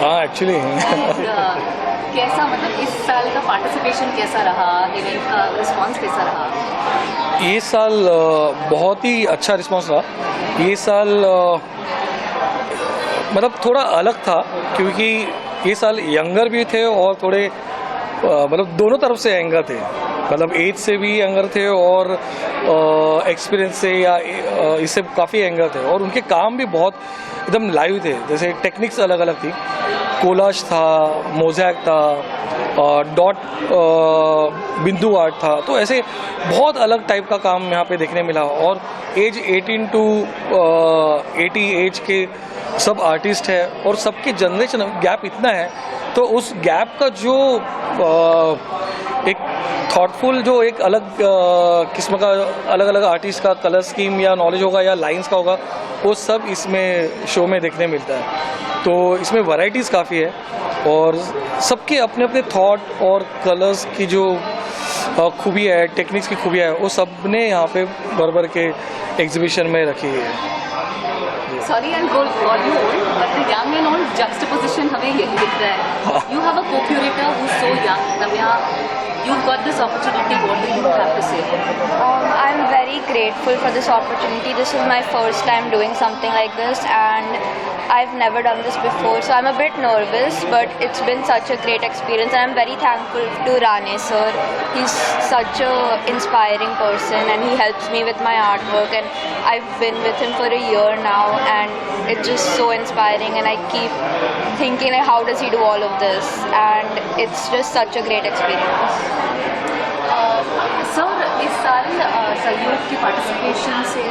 हाँ एक्चुअली कैसा, मतलब इस साल का पार्टिसिपेशन कैसा रहा, इवेंट का रिस्पांस कैसा रहा? ये साल बहुत ही अच्छा रिस्पांस रहा। ये साल मतलब थोड़ा अलग था क्योंकि ये साल यंगर भी थे और थोड़े मतलब दोनों तरफ से यंगर थे, मतलब एज से भी यंगर थे और एक्सपीरियंस से या इससे काफ़ी यंगर थे और उनके काम भी बहुत एकदम लाइव थे। जैसे टेक्निक्स अलग अलग थी, कोलाज था, मोज़ैक था, डॉट बिंदु आर्ट था, तो ऐसे बहुत अलग टाइप का काम यहाँ पे देखने मिला। और एज 18 टू 80 एज के सब आर्टिस्ट है और सबके जनरेशन गैप इतना है, तो उस गैप का जो एक थॉटफुल जो एक अलग किस्म का अलग अलग आर्टिस्ट का कलर स्कीम या नॉलेज होगा या लाइंस का होगा, वो सब इसमें शो में देखने मिलता है। तो इसमें वैरायटीज़ काफ़ी है और सबके अपने अपने थॉट और कलर्स की जो खूबी है, टेक्निक्स की खूबियाँ है, वो सब ने यहाँ पे भर के एग्जीबिशन में रखी है। Sorry, I'll call you old, but the young and old juxtaposition हमें यही दिख रहा है। You have a co-curator who's so young. Navya, you've got this opportunity. What do you have to say? I'm very grateful for this opportunity. This is my first time doing something like this, and I've never done this before, so I'm a bit nervous, but it's been such a great experience, and I'm very thankful to Rane sir. He's such a inspiring person, and he helps me with my artwork, and I've been with him for a year now, and it's just so inspiring, and I keep thinking like, how does he do all of this, and it's just such a great experience. Sir, इस साल सहयोग के participation से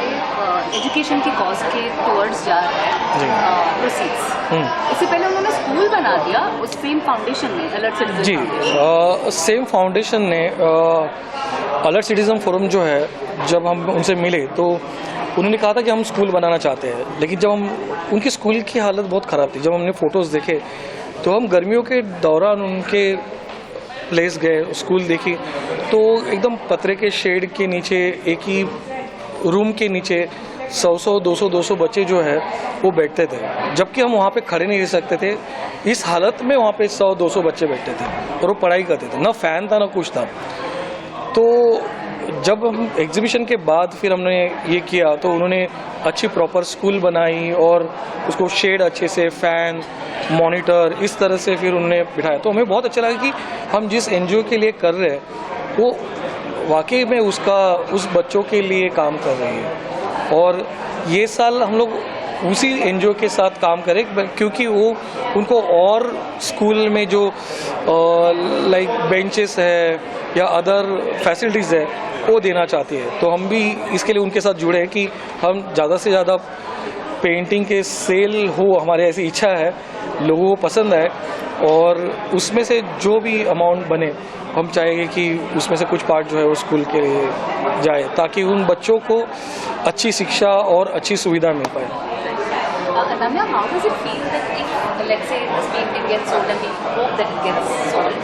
education की cause के towards जा रहे हैं प्रोसीड्स। इससे पहले उन्होंने स्कूल बना दिया उस सेम फाउंडेशन में, अलर्ट सिटीजन जी। सेम फाउंडेशन ने अलर्ट सिटीजन फोरम जो है, जब हम उनसे मिले तो उन्होंने कहा था कि हम स्कूल बनाना चाहते हैं, लेकिन जब हम उनकी स्कूल की हालत बहुत ख़राब थी। जब हमने फ़ोटोज़ देखे तो हम गर्मियों के दौरान उनके प्लेस गए, स्कूल देखी, तो एकदम पतरे के शेड के नीचे एक ही रूम के नीचे 100-200 बच्चे जो है वो बैठते थे, जबकि हम वहाँ पे खड़े नहीं रह सकते थे। इस हालत में वहाँ पे 100-200 बच्चे बैठते थे और वो पढ़ाई करते थे, ना फैन था ना कुछ था। तो जब हम एग्जीबिशन के बाद फिर हमने ये किया तो उन्होंने अच्छी प्रॉपर स्कूल बनाई और उसको शेड अच्छे से, फैन, मॉनिटर, इस तरह से फिर उन्होंने बिठाया। तो हमें बहुत अच्छा लगा कि हम जिस एनजीओ के लिए कर रहे हैं वो वाकई में उस बच्चों के लिए काम कर रही है। और ये साल हम लोग उसी एनजीओ के साथ काम करें क्योंकि वो उनको और स्कूल में जो लाइक बेंचेस है या अदर फैसिलिटीज़ है वो देना चाहती है। तो हम भी इसके लिए उनके साथ जुड़े हैं कि हम ज़्यादा से ज़्यादा पेंटिंग के सेल हो, हमारी ऐसी इच्छा है, लोगों को पसंद है और उसमें से जो भी अमाउंट बने हम चाहेंगे कि उसमें से कुछ पार्ट जो है वो स्कूल के लिए जाए, ताकि उन बच्चों को अच्छी शिक्षा और अच्छी सुविधा मिल पाए। Ramya, how does it feel that if, let's say, this painting gets sold and we hope that it gets sold,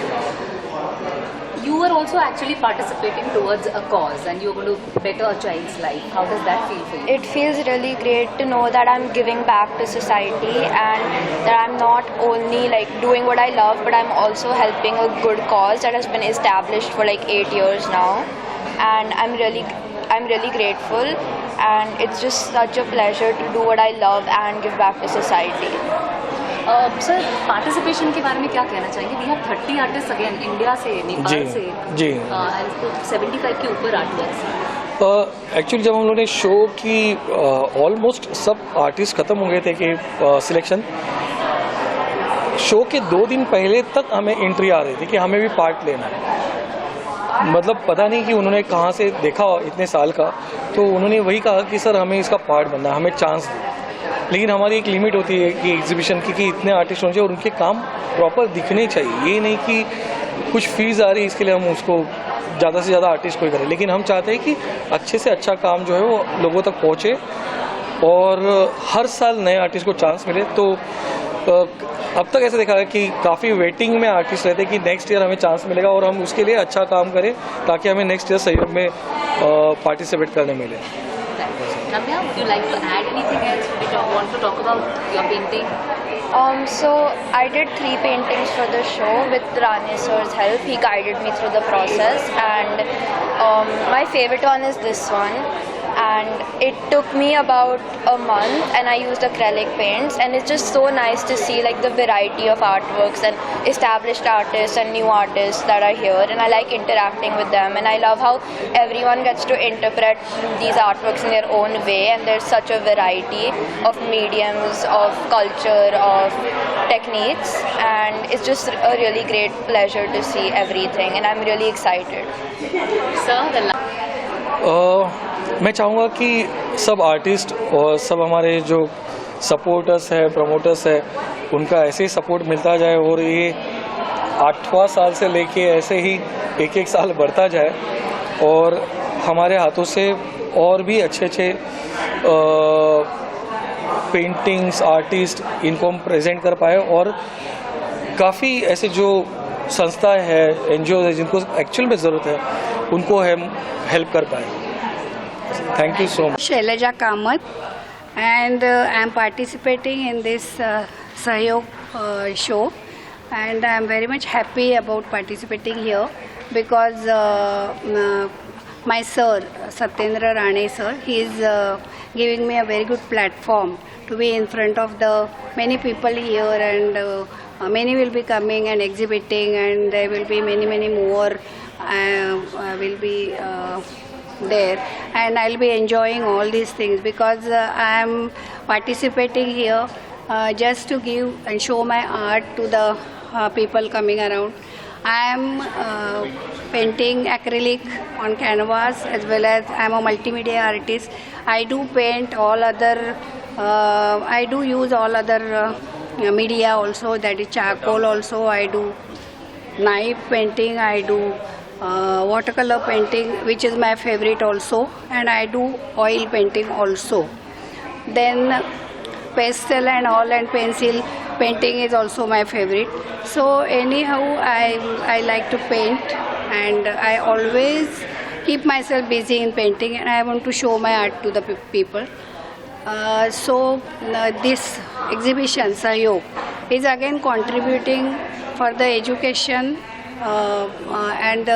you are also actually participating towards a cause and you're going to better a child's life. How does that feel for you? It feels really great to know that I'm giving back to society and that I'm not only like doing what I love, but I'm also helping a good cause that has been established for like 8 years now. And I'm really grateful, and it's just such a pleasure to do what I love and give back to society. Sir, participation के बारे में क्या कहना चाहेंगे? We have 30 artist again, India से, नेपाल से, जी 75 के ऊपर आर्टिस्ट। एक्चुअली जब हम लोगों ने शो की ऑलमोस्ट सब आर्टिस्ट ख़त्म हो गए थे कि सिलेक्शन, शो के 2 दिन पहले तक हमें एंट्री आ रही थी कि हमें भी पार्ट लेना है। मतलब पता नहीं कि उन्होंने कहाँ से देखा इतने साल का, तो उन्होंने वही कहा कि सर हमें इसका पार्ट बनना है, हमें चांस दो। लेकिन हमारी एक लिमिट होती है कि एग्जीबिशन की कि इतने आर्टिस्ट होने चाहिए और उनके काम प्रॉपर दिखने चाहिए। ये नहीं कि कुछ फीस आ रही है इसके लिए हम उसको ज़्यादा से ज़्यादा आर्टिस्ट को ही करें, लेकिन हम चाहते हैं कि अच्छे से अच्छा काम जो है वो लोगों तक पहुँचे और हर साल नए आर्टिस्ट को चांस मिले। तो अब तक ऐसे देखा है कि काफ़ी वेटिंग में आर्टिस्ट रहते हैं कि नेक्स्ट ईयर हमें चांस मिलेगा और हम उसके लिए अच्छा काम करें ताकि हमें नेक्स्ट ईयर सहयोग में पार्टिसिपेट करने मिले। Ramya, would you like to add anything else? We want to talk about your painting? So I did 3 paintings for the show with Rane sir's help. He guided me through the process, and my favorite one is this one. And it took me about a month, and I used acrylic paints, and it's just so nice to see like the variety of artworks and established artists and new artists that are here, and I like interacting with them, and I love how everyone gets to interpret these artworks in their own way, and there's such a variety of mediums, of culture, of techniques, and it's just a really great pleasure to see everything, and I'm really excited. मैं चाहूँगा कि सब artist और सब हमारे जो supporters है, promoters है, उनका ऐसे ही सपोर्ट मिलता जाए और ये 8वां साल से लेके ऐसे ही एक साल बढ़ता जाए और हमारे हाथों से और भी अच्छे अच्छे पेंटिंग्स, आर्टिस्ट इनको हम प्रेजेंट कर पाए और काफ़ी ऐसे जो संस्था है, NGOs है जिनको एक्चुअल में ज़रूरत है उनको हम हेल्प कर पाए. Thank you so much. Shailaja Kamath, and I am participating in this Sahayog show, and I am very much happy about participating here because my sir, Satyendra Rane sir, he is giving me a very good platform to be in front of the many people here, and many will be coming and exhibiting, and there will be many more will be there, and I'll be enjoying all these things because I am participating here just to give and show my art to the people coming around. I am painting acrylic on canvas, as well as I am a multimedia artist. I do paint all other, I do use all other media also, that is charcoal also. I do knife painting, I do watercolor painting, which is my favorite also, and I do oil painting also. Then pastel and all and pencil painting is also my favorite. So anyhow, I like to paint, and I always keep myself busy in painting, and I want to show my art to the people. So this exhibition Sahayog is again contributing for the education and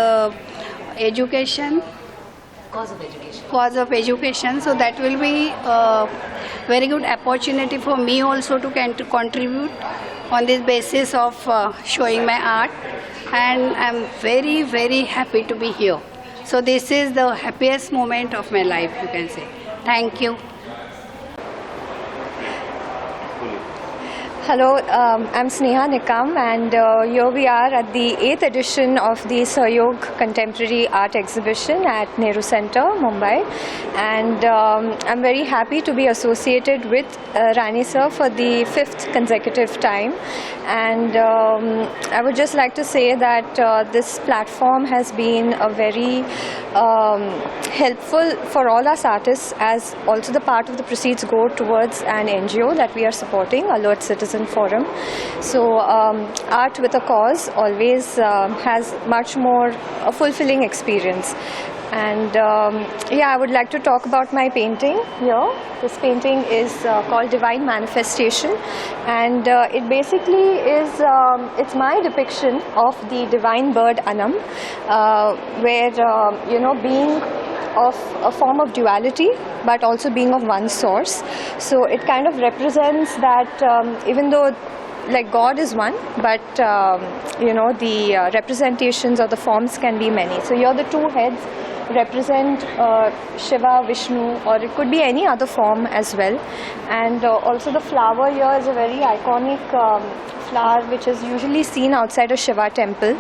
education, cause of education. So that will be a very good opportunity for me also to contribute on this basis of showing my art, and I'm very happy to be here. So this is the happiest moment of my life, you can say. Thank you. Hello, I'm Sneha Nikam, and here we are at the 8th edition of the Sahayog Contemporary Art Exhibition at Nehru Center, Mumbai. And I'm very happy to be associated with Rane sir for the 5th consecutive time. And I would just like to say that this platform has been a very helpful for all us artists, as also the part of the proceeds go towards an NGO that we are supporting, Alert Citizen Forum. So art with a cause always has much more a fulfilling experience. And yeah, I would like to talk about my painting here. This painting is called Divine Manifestation, and it basically is it's my depiction of the divine bird Anam, where you know, being of a form of duality but also being of one source. So it kind of represents that even though like God is one, but you know, the representations or the forms can be many. So here the two heads represent Shiva, Vishnu, or it could be any other form as well. And also the flower here is a very iconic flower which is usually seen outside a Shiva temple.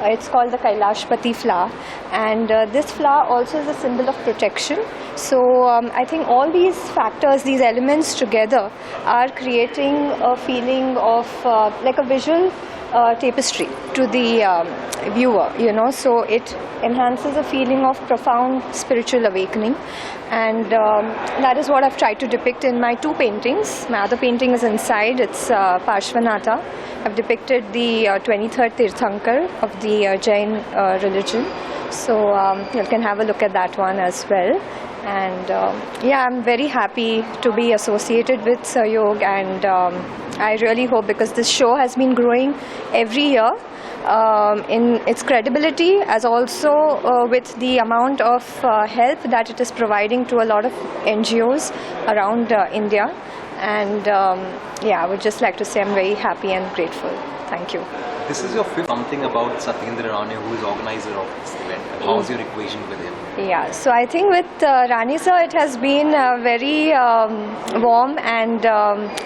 It's called the Kailashpati flower, and this flower also is a symbol of protection. So I think all these factors, these elements together are creating a feeling of like a visual tapestry to the viewer, you know, so it enhances a feeling of profound spiritual awakening, and that is what I've tried to depict in my two paintings. My other painting is inside, it's Parshvanatha. I've depicted the 23rd Tirthankar of the Jain religion. So you can have a look at that one as well. And yeah, I'm very happy to be associated with Sahayog, and I really hope, because this show has been growing every year in its credibility, as also with the amount of help that it is providing to a lot of NGOs around India. And yeah, I would just like to say I'm very happy and grateful. Thank you. This is your fifth. Something about Satyendra Rane, who is organizer of this event. How's your equation with him? Yeah, so I think with Rani sir, it has been very warm and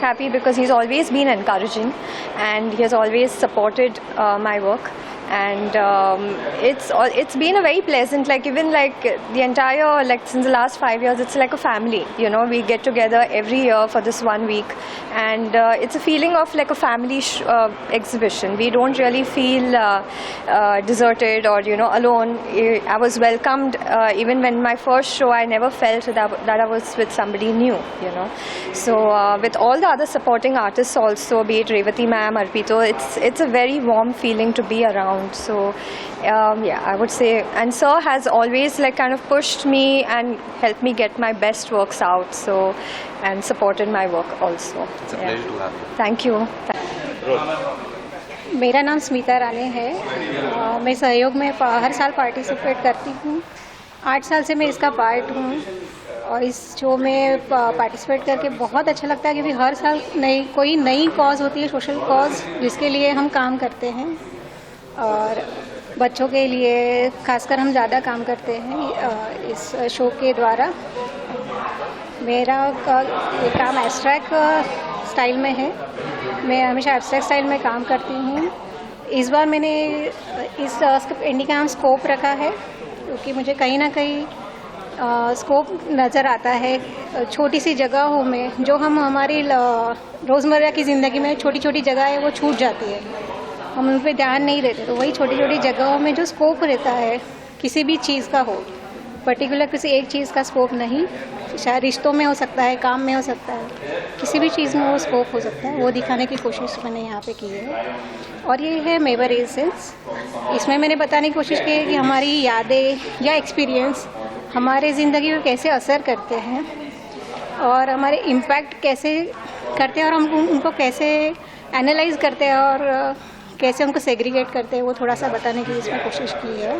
happy, because he's always been encouraging and he has always supported my work. And it's been a very pleasant, like even like the entire, like since the last 5 years, it's like a family, you know. We get together every year for this 1 week, and it's a feeling of like a family exhibition. We don't really feel deserted or, you know, alone. I was welcomed even when my first show. I never felt that I was with somebody new, you know. So with all the other supporting artists also, be it Revati ma'am, Arpito, it's a very warm feeling to be around. So yeah, I would say, and sir has always like kind of pushed me and helped me get my best works out, so, and supported my work also. It's a pleasure to have you. Thank you. मेरा नाम स्मिता राणे है। मैं सहयोग में हर साल participate करती हूँ। 8 साल से मैं इसका पार्ट हूँ और इस शो में पार्टिसिपेट करके बहुत अच्छा लगता है, क्योंकि हर साल कोई नई कॉज होती है, सोशल कॉज, जिसके लिए हम काम करते हैं। और बच्चों के लिए खासकर हम ज़्यादा काम करते हैं इस शो के द्वारा। मेरा काम एब्स्ट्रैक्ट स्टाइल में है। मैं हमेशा एब्स्ट्रैक्ट स्टाइल में काम करती हूँ। इस बार मैंने इस पेंटिंग का नाम स्कोप रखा है, क्योंकि मुझे कहीं ना कहीं स्कोप नज़र आता है छोटी सी जगहों में, जो हम हमारी रोज़मर्रा की ज़िंदगी में छोटी छोटी जगह है वो छूट जाती है, हम उन पर ध्यान नहीं देते। तो वही छोटी छोटी जगहों में जो स्कोप रहता है किसी भी चीज़ का हो, पर्टिकुलर किसी एक चीज़ का स्कोप नहीं, शायद रिश्तों में हो सकता है, काम में हो सकता है, किसी भी चीज़ में वो स्कोप हो सकता है, वो दिखाने की कोशिश मैंने यहाँ पे की है। और ये है मेवर एसेंस। इसमें मैंने बताने की कोशिश की है कि हमारी यादें या एक्सपीरियंस हमारे ज़िंदगी को कैसे असर करते हैं और हमारे इम्पैक्ट कैसे करते हैं, और हम उनको कैसे एनालाइज करते हैं और कैसे उनको सेग्रीगेट करते हैं, वो थोड़ा सा बताने की इसमें कोशिश की है।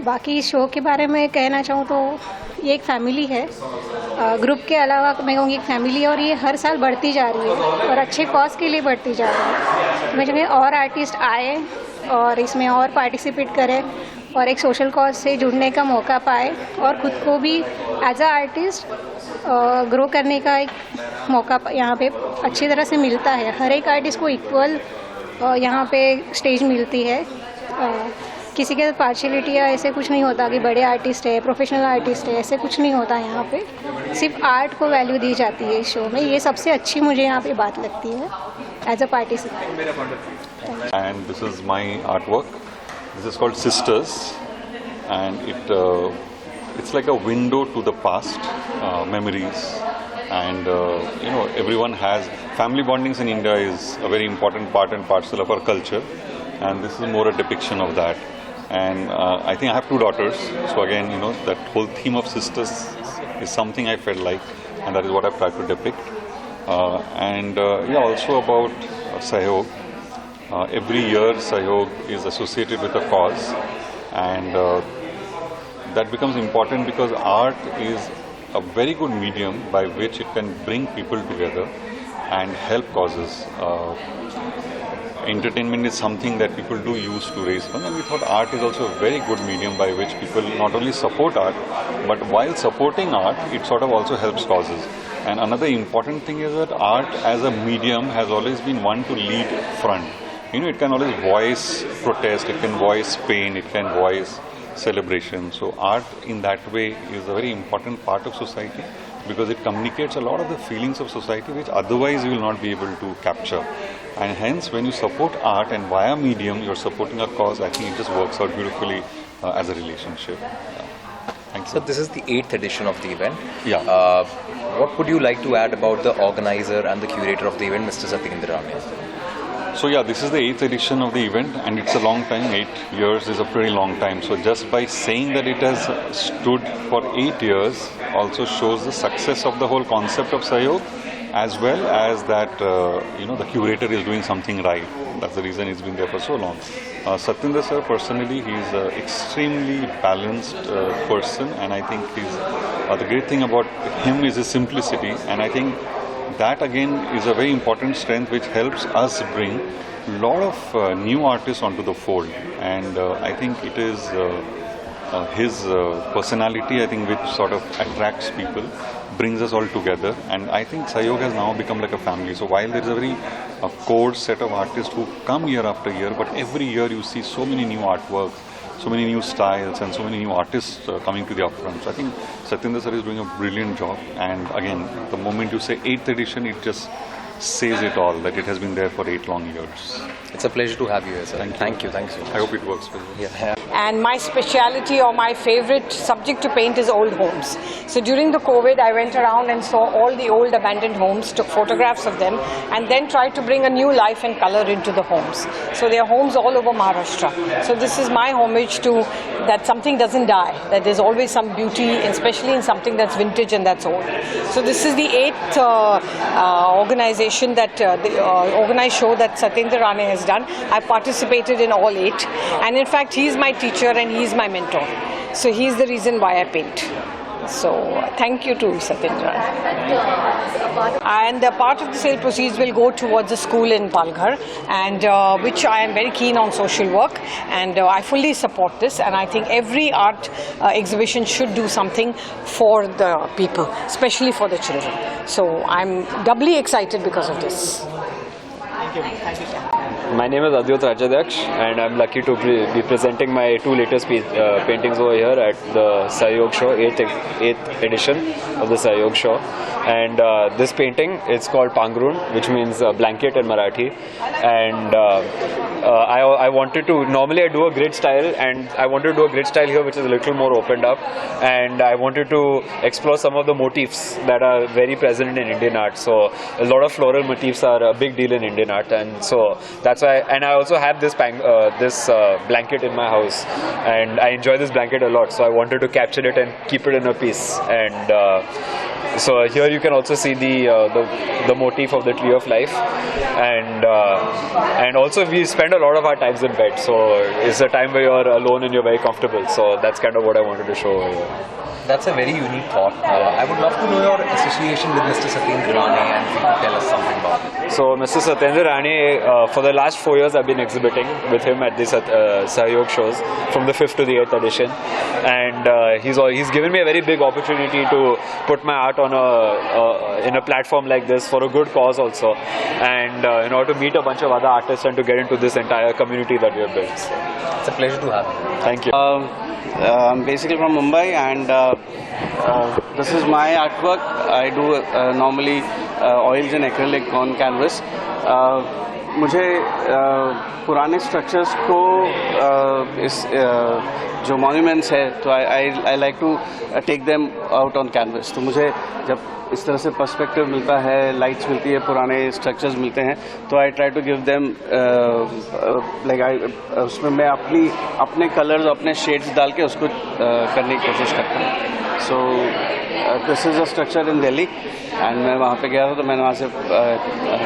बाकी शो के बारे में कहना चाहूँ तो ये एक फैमिली है, ग्रुप के अलावा मैं कहूँगी एक फैमिली है, और ये हर साल बढ़ती जा रही है और अच्छे कॉज के लिए बढ़ती जा रही है। तो मैं चाहूँगी और आर्टिस्ट आए और इसमें और पार्टिसिपेट करें और एक सोशल कॉज से जुड़ने का मौका पाए और ख़ुद को भी एज अ आर्टिस्ट ग्रो करने का एक मौका यहाँ पे अच्छी तरह से मिलता है। हर एक आर्टिस्ट को इक्वल यहाँ पे स्टेज मिलती है। किसी के पार्शियलिटी या ऐसे कुछ नहीं होता कि बड़े आर्टिस्ट है, प्रोफेशनल आर्टिस्ट है, ऐसे कुछ नहीं होता। यहाँ पे सिर्फ आर्ट को वैल्यू दी जाती है इस शो में। ये सबसे अच्छी मुझे यहाँ पे बात लगती है as a participant. And this is my artwork. This is called Sisters, and it's like a window to the past, memories, and you know, everyone has family bondings in India is a very important part and parcel of our culture, and this is more a depiction of that. And I think I have 2 daughters, so again, you know, that whole theme of sisters is something I felt like, and that is what I've tried to depict. And yeah, also about Sahayog. Every year Sahayog is associated with a cause, and that becomes important because art is a very good medium by which it can bring people together and help causes. Entertainment is something that people do use to raise funds, and we thought art is also a very good medium by which people not only support art, but while supporting art, it sort of also helps causes. And another important thing is that art as a medium has always been one to lead front. You know, it can always voice protest, it can voice pain, it can voice celebration. So art in that way is a very important part of society, because it communicates a lot of the feelings of society which otherwise you will not be able to capture. And hence, when you support art and via medium you're supporting a cause, I think it just works out beautifully as a relationship. Thank you. So this is the 8th edition of the event. Yeah. What would you like to add about the organizer and the curator of the event, Mr. Satyendra Rane? So yeah, this is the 8th edition of the event, and it's a long time. 8 years is a pretty long time. So just by saying that it has stood for 8 years also shows the success of the whole concept of Sahayog, as well as that the curator is doing something right. That's the reason it's been there for so long. Satyendra sir, personally, he's an extremely balanced person, and I think the great thing about him is his simplicity, and I think that again is a very important strength which helps us bring a lot of new artists onto the fold, and I think it is his personality, I think, which sort of attracts people, brings us all together, and I think Sahayog has now become like a family. So while there is a very core set of artists who come year after year, but every year you see so many new artwork, so many new styles and so many new artists coming to the upfront. So I think Satyendra sir is doing a brilliant job, and again, the moment you say 8th edition, it just says it all, that it has been there for 8 long years. It's a pleasure to have you here, sir. Thank you. Thanks so much. I hope it works for you. Yeah. And my speciality or my favorite subject to paint is old homes. So during the COVID, I went around and saw all the old abandoned homes, took photographs of them, and then tried to bring a new life and color into the homes. So there are homes all over Maharashtra. So this is my homage to that something doesn't die, that there's always some beauty, especially in something that's vintage and that's old. So this is the 8th organization that the organized show that Satyendra Rane has done. I participated in all 8, and in fact he's my teacher and he's my mentor. So he's the reason why I paint. So thank you to Satyendra. And part of the sale proceeds will go towards a school in Palghar, and which I am very keen on social work, and I fully support this, and I think every art exhibition should do something for the people, especially for the children. So I'm doubly excited because of this. My name is Adhyot Rajadaksh, and I'm lucky to be presenting my 2 latest paintings over here at the Sahayog show, 8th edition of the Sahayog show. And this painting, it's called Pangrun, which means blanket in Marathi. And I wanted to, normally I do a grid style, and I wanted to do a grid style here which is a little more opened up, and I wanted to explore some of the motifs that are very present in Indian art. So a lot of floral motifs are a big deal in Indian art, and so that's why. And I also have this blanket in my house, and I enjoy this blanket a lot, so I wanted to capture it and keep it in a piece. And so here you can also see the motif of the tree of life, and also we spend a lot of our times in bed, so it's a time where you're alone and you're very comfortable. So that's kind of what I wanted to show here. That's a very unique thought. I would love to know your association with Mr. Satyendra Rane, and if you could tell us something about it. So Mr. Satyendra Rane, for the last 4 years I've been exhibiting with him at these Sahayog shows from the 5th to the 8th edition, and he's given me a very big opportunity to put my art on in a platform like this for a good cause also, and in order to meet a bunch of other artists and to get into this entire community that we have built. So, it's a pleasure to have you. Thank you. I'm basically from Mumbai, and this is my artwork. I do normally oils and acrylic on canvas. मुझे पुराने structures को जो monuments है, तो I like to take them out on canvas. तो मुझे जब इस तरह से पर्सपेक्टिव मिलता है, लाइट्स मिलती है, पुराने स्ट्रक्चर्स मिलते हैं, तो I try to give them उसमें मैं अपने कलर्स, अपने शेड्स डाल के उसको करने की कोशिश करता हूँ. So this is a structure in Delhi, and मैं वहाँ पे गया था, तो मैंने वहाँ से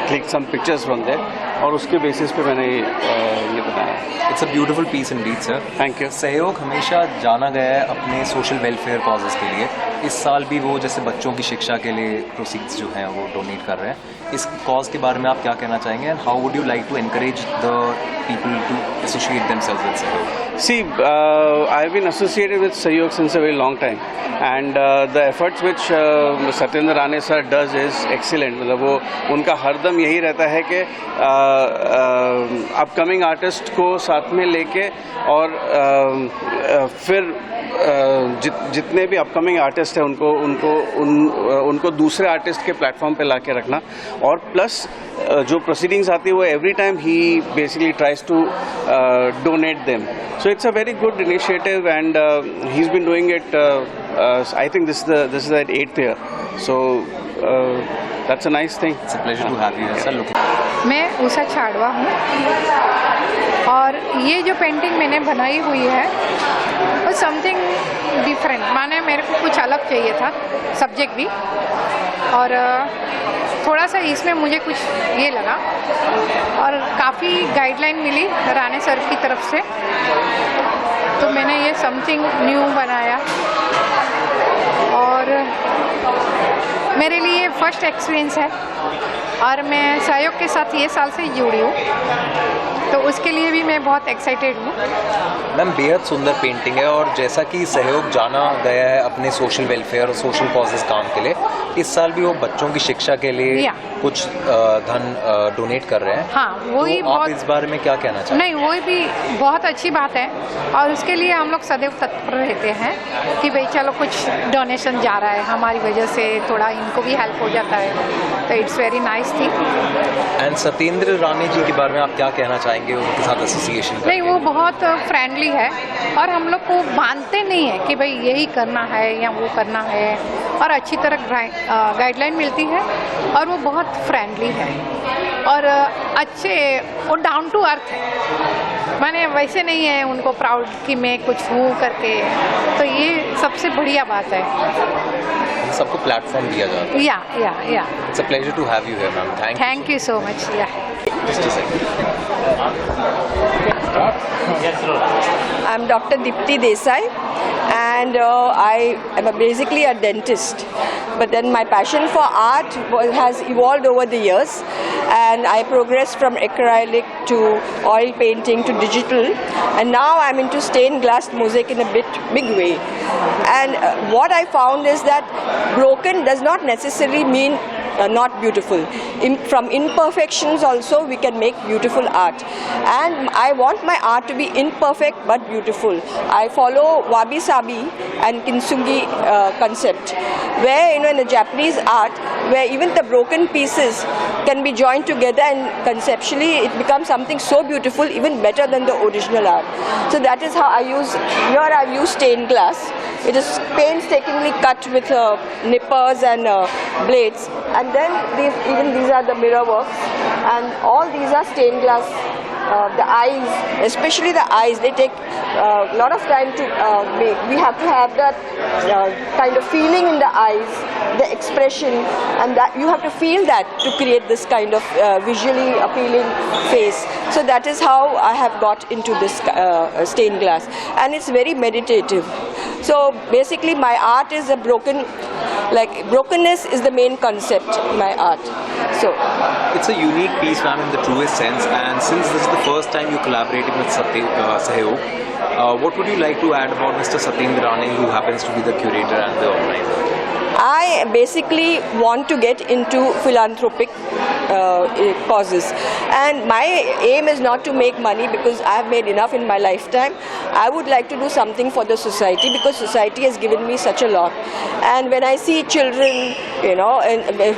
click some pictures from there, और उसके बेसिस पे मैंने ये बनाया. It's a beautiful piece indeed sir. Thank you. Sahyog हमेशा जाना गया है अपने सोशल वेलफेयर कॉजेज़ के लिए. इस साल भी वो जैसे बच्चों की शिक्षा के लिए प्रोसीड्स जो हैं वो डोनेट कर रहे हैं. इस कॉज के बारे में आप क्या कहना चाहेंगे, and how would you like to encourage the people to associate themselves with Sahyog? See, I've been associated with Sahayog since a very long time, and the efforts which Satyendra Rane sir does is excellent. मतलब वो उनका हरदम यही रहता है कि upcoming artist को साथ में लेके, और फिर जितने भी अपकमिंग आर्टिस्ट हैं उनको दूसरे आर्टिस्ट के प्लेटफॉर्म पे ला के रखना, और प्लस जो प्रोसीडिंग्स आती है वो every time he basically tries to donate them. So it's a very good initiative, and he's been doing it. I think this is the 8th year. So that's a nice thing. It's a pleasure to have you here, sir. मैं उषा छाड़वा हूँ और ये जो painting मैंने बनाई हुई है वो समथिंग डिफरेंट, माने मेरे को कुछ अलग चाहिए था सब्जेक्ट भी, और थोड़ा सा इसमें मुझे कुछ ये लगा और काफ़ी गाइडलाइन मिली राणे सर की तरफ से, तो मैंने ये समथिंग न्यू बनाया और मेरे लिए फर्स्ट एक्सपीरियंस है और मैं सहयोग के साथ ये साल से जुड़ी हूँ, तो उसके लिए भी मैं बहुत एक्साइटेड हूँ। मैम बेहद सुंदर पेंटिंग है और जैसा कि सहयोग जाना गया है अपने सोशल वेलफेयर और सोशल कॉजेज काम के लिए, इस साल भी वो बच्चों की शिक्षा के लिए कुछ धन डोनेट कर रहे हैं। हाँ, वही तो आप इस बारे में क्या कहना चाहते हैं? नहीं, वही भी बहुत अच्छी बात है और उसके लिए हम लोग सदैव तत्पर रहते हैं कि भाई चलो कुछ डोनेशन जा रहा है, हमारी वजह से थोड़ा इनको भी हेल्प हो जाता है, तो it's very nice thing. And Satyendra Rane ji के बारे में आप क्या कहना चाहेंगे उनके साथ एसोसिएशन? नहीं, वो बहुत फ्रेंडली है और हम लोग को बांधते नहीं है कि भाई यही करना है या वो करना है, और अच्छी तरह गाइडलाइन मिलती है और वो बहुत फ्रेंडली है और अच्छे, वो डाउन टू अर्थ है, माने वैसे नहीं है उनको प्राउड कि मैं कुछ हूँ करके, तो ये सबसे बढ़िया बात है। सबको प्लेटफॉर्म दिया जाता है। Yeah it's a pleasure to have you here ma'am. Thank you so much. Yeah I'm Dr. Dipti Desai and I am basically a dentist, but then my passion for art has evolved over the years and I progressed from acrylic to oil painting to digital, and now I'm into stained glass mosaic in a big way. And what I found is that broken does not necessarily mean not beautiful. From imperfections also we can make beautiful art, and I want my art to be imperfect but beautiful. I follow wabi sabi and kintsugi concept, where in the Japanese art, where even the broken pieces can be joined together and conceptually it becomes something so beautiful, even better than the original art. So that is how I use. Here I've used stained glass. It is painstakingly cut with nippers and blades, and then these are the mirror works, and all these are stained glass. The eyes, especially the eyes, they take a lot of time to make. We have to have that kind of feeling in the eyes, the expression, and that you have to feel that to create this kind of visually appealing face. So that is how I have got into this stained glass, and it's very meditative. So basically my art is a brokenness is the main concept in my art. So it's a unique piece, ma'am, in the truest sense, and since this is the first time you're collaborating with Sahayog, what would you like to add about Mr. Satyendra Rane, who happens to be the curator and the organizer? I basically want to get into philanthropic causes, and my aim is not to make money because I have made enough in my lifetime. I would like to do something for the society because society has given me such a lot, and when I see children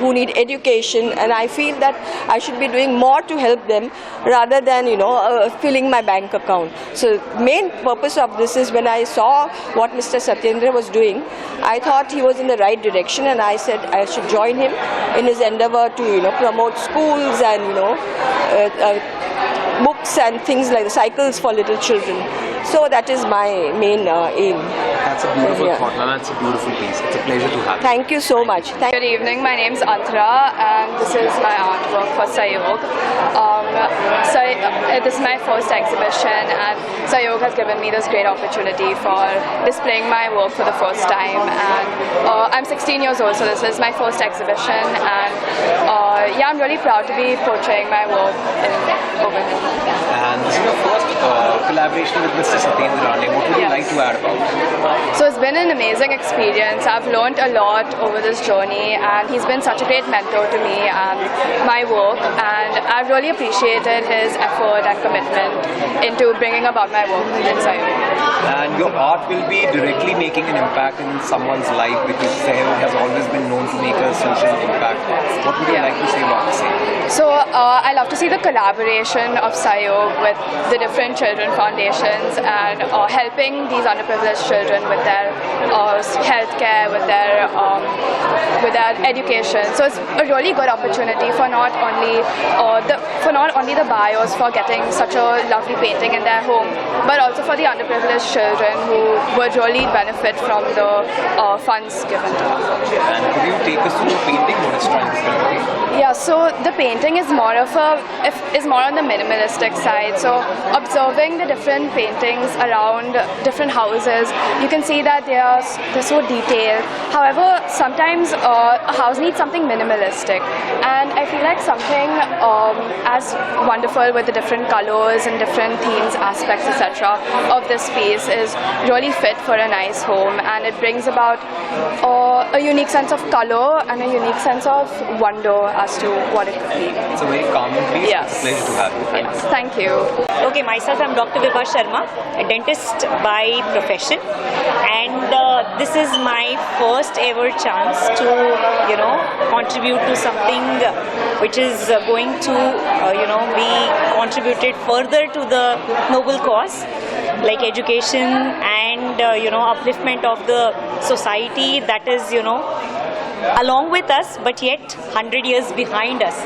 who need education, and I feel that I should be doing more to help them rather than filling my bank account. So main purpose of this is, when I saw what Mr. Satyendra was doing, I thought he was in the right direction, and I said I should join him in his endeavor to promote schools and books and things like the cycles for little children. So that is my main aim. That's a beautiful thought, ma'am. That's a beautiful piece. It's a pleasure to have you. Thank you so much. Good evening, my name's Atra and this is my artwork for Sahayog. This is my first exhibition, and Sahayog has given me this great opportunity for displaying my work for the first time, and I'm 16 years old, so this is my first exhibition, and I'm really proud to be portraying my work over here. And this is your first collaboration with Mr. Satyendra Rane. What would you like to add about it? So it's been an amazing experience. I've learned a lot over this journey, and he's been such a great mentor to me and my work, and I've really appreciated his effort and commitment into bringing about my work in Sahayog. and your art will be directly making an impact in someone's life, because Sahayog has always been known to make a social impact. What would you like to say about the same? So I love to see the collaboration of Sahayog with the different children foundations and helping these underprivileged children with their healthcare, with their education. So it's a really good opportunity for not only the bios for getting such a lovely painting in their home, but also for the underprivileged children who would really benefit from the funds given to them. And could you take us through the painting? What it's trying to say? Yeah, so the painting is more on the minimalistic side. So observing the different paintings around different houses, you can see that they're so detailed. However, sometimes a house needs something minimalistic, and I feel like something as wonderful with the different colors and different themes, aspects, etc. of this space is really fit for a nice home, and it brings about a unique sense of color and a unique sense of wonder as to what it could be. It's a very calming place. Yes. It's a pleasure to have you. Yes, thank you. Okay, myself, I'm Dr. Vibha Sharma, a dentist by profession, and this is my first ever chance to, contribute to something which is going to, be contributed further to the noble cause, like education and, upliftment of the society that is, along with us, but yet 100 years behind us.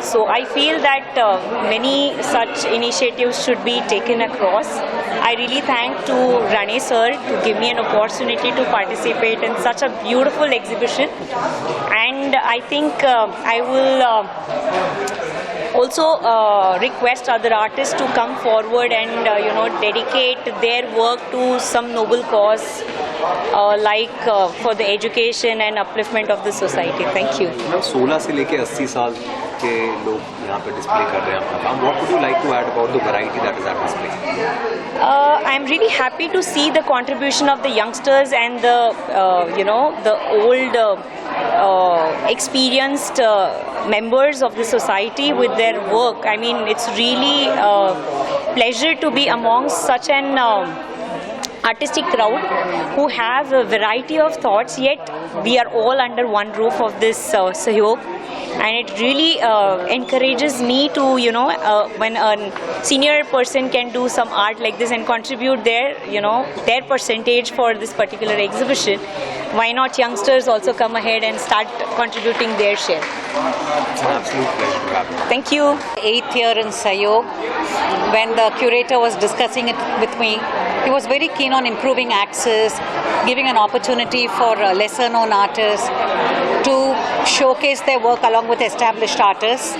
So I feel that many such initiatives should be taken across. I really thank to Rane sir to give me an opportunity to participate in such a beautiful exhibition, and I think I will also request other artists to come forward and dedicate their work to some noble cause, like for the education and upliftment of the society. Thank you. 16 से लेके 80 साल के लोग यहाँ पे display कर रहे हैं अपना काम. What would you like to add about the variety that is at display? I'm really happy to see the contribution of the youngsters and the the old experienced members of the society with their work. I mean, it's really a pleasure to be amongst such an artistic crowd who have a variety of thoughts, yet we are all under one roof of this Sahayog. And it really encourages me to, when a senior person can do some art like this and contribute their percentage for this particular exhibition, why not youngsters also come ahead and start contributing their share? It's an absolute pleasure to have you. Thank you. 8th year in Sahayog, when the curator was discussing it with me, he was very keen on improving access, giving an opportunity for lesser known artists to showcase their work along with established artists.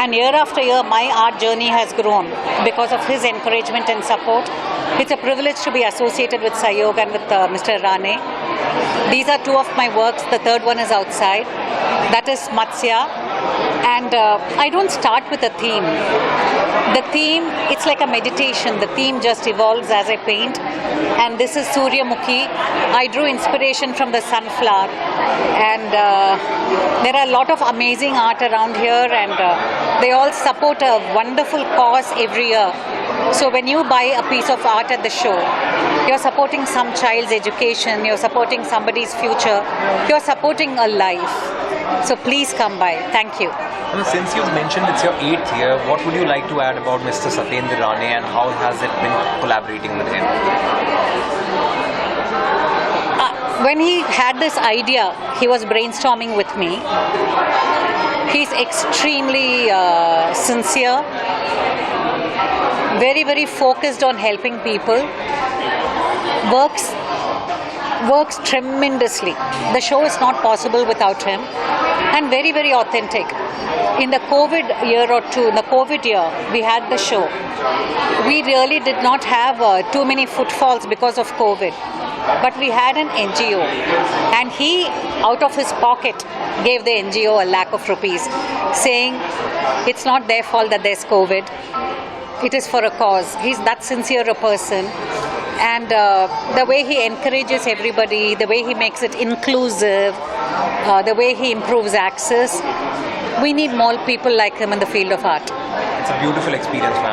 And year after year, my art journey has grown because of his encouragement and support. It's a privilege to be associated with Sahayog and with Mr. Rane. These are two of my works. The third one is outside. That is Matsya. And I don't start with a theme. The theme, it's like a meditation. The theme just evolves as I paint. And this is Suryamukhi. I drew inspiration from the sunflower. And there are a lot of amazing art around here, and they all support a wonderful cause every year. So when you buy a piece of art at the show, you're supporting some child's education, you're supporting somebody's future, you're supporting a life. So please come by. Thank you. Since you've mentioned it's your 8th year, what would you like to add about Mr. Satyendra Rane and how has it been collaborating with him? When he had this idea, he was brainstorming with me. He's extremely sincere, very, very focused on helping people, works tremendously. The show is not possible without him, and very, very authentic. In the COVID year or two, in the COVID year, we had the show. We really did not have too many footfalls because of COVID. But we had an NGO, and he, out of his pocket, gave the NGO a lakh of rupees, saying it's not their fault that there's COVID. It is for a cause. He's that sincere a person. And the way he encourages everybody, the way he makes it inclusive, the way he improves access, we need more people like him in the field of art. It's a beautiful experience, ma'am.